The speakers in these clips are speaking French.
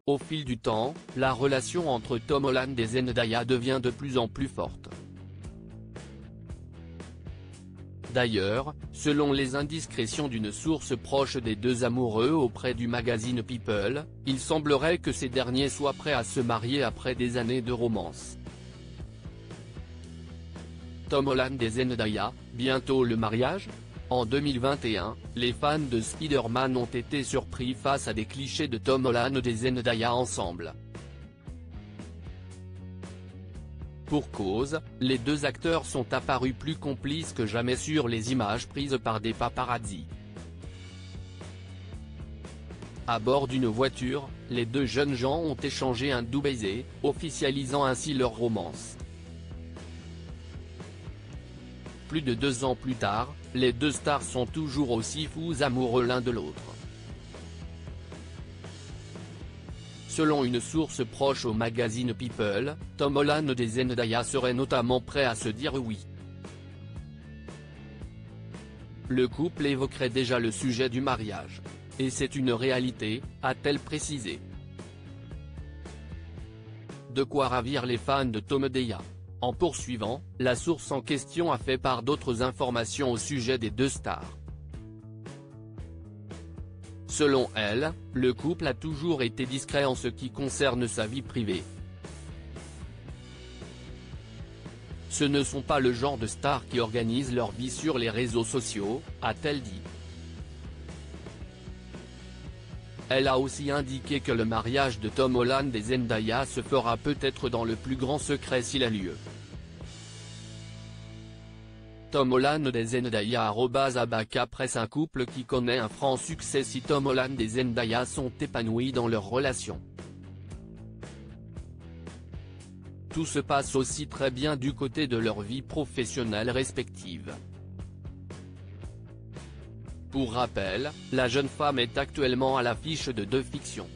Au fil du temps, la relation entre Tom Holland et Zendaya devient de plus en plus forte. D'ailleurs, selon les indiscrétions d'une source proche des deux amoureux auprès du magazine People, il semblerait que ces derniers soient prêts à se marier après des années de romance. Tom Holland et Zendaya, bientôt le mariage ? En 2021, les fans de Spider-Man ont été surpris face à des clichés de Tom Holland et Zendaya ensemble. Pour cause, les deux acteurs sont apparus plus complices que jamais sur les images prises par des paparazzi. À bord d'une voiture, les deux jeunes gens ont échangé un doux baiser, officialisant ainsi leur romance. Plus de 2 ans plus tard, les deux stars sont toujours aussi fous amoureux l'un de l'autre. Selon une source proche au magazine People, Tom Holland et Zendaya seraient notamment prêts à se dire oui. Le couple évoquerait déjà le sujet du mariage. Et c'est une réalité, a-t-elle précisé. De quoi ravir les fans de Tom et Zendaya. En poursuivant, la source en question a fait part d'autres informations au sujet des deux stars. Selon elle, le couple a toujours été discret en ce qui concerne sa vie privée. Ce ne sont pas le genre de stars qui organisent leur vie sur les réseaux sociaux, a-t-elle dit. Elle a aussi indiqué que le mariage de Tom Holland et Zendaya se fera peut-être dans le plus grand secret s'il a lieu. Tom Holland et Zendaya @Abaka Presse. Un couple qui connaît un franc succès si Tom Holland et Zendaya sont épanouis dans leur relation. Tout se passe aussi très bien du côté de leur vie professionnelle respective. Pour rappel, la jeune femme est actuellement à l'affiche de 2 fictions.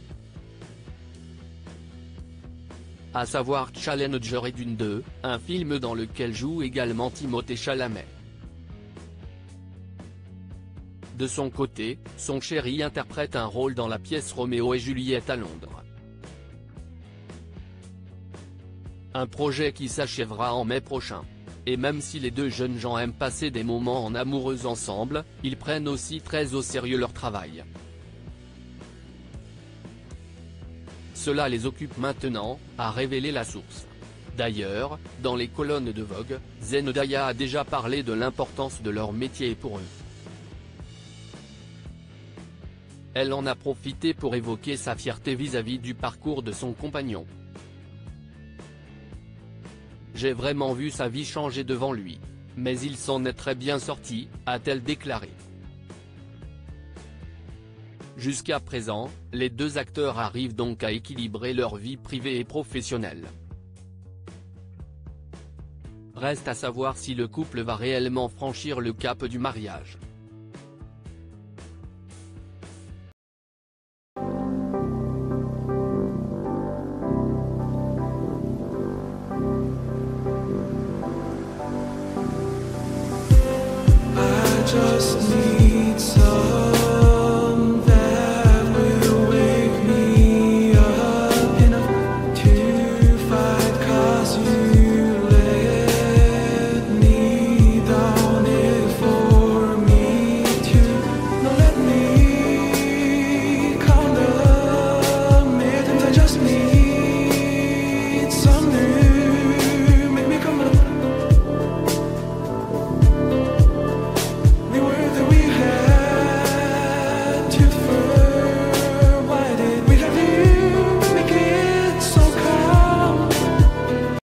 À savoir Challenger et Dune 2, un film dans lequel joue également Timothée Chalamet. De son côté, son chéri interprète un rôle dans la pièce Roméo et Juliette à Londres. Un projet qui s'achèvera en mai prochain. Et même si les deux jeunes gens aiment passer des moments en amoureux ensemble, ils prennent aussi très au sérieux leur travail. Cela les occupe maintenant, a révélé la source. D'ailleurs, dans les colonnes de Vogue, Zendaya a déjà parlé de l'importance de leur métier pour eux. Elle en a profité pour évoquer sa fierté vis-à-vis du parcours de son compagnon. J'ai vraiment vu sa vie changer devant lui. Mais il s'en est très bien sorti, a-t-elle déclaré. Jusqu'à présent, les deux acteurs arrivent donc à équilibrer leur vie privée et professionnelle. Reste à savoir si le couple va réellement franchir le cap du mariage. Just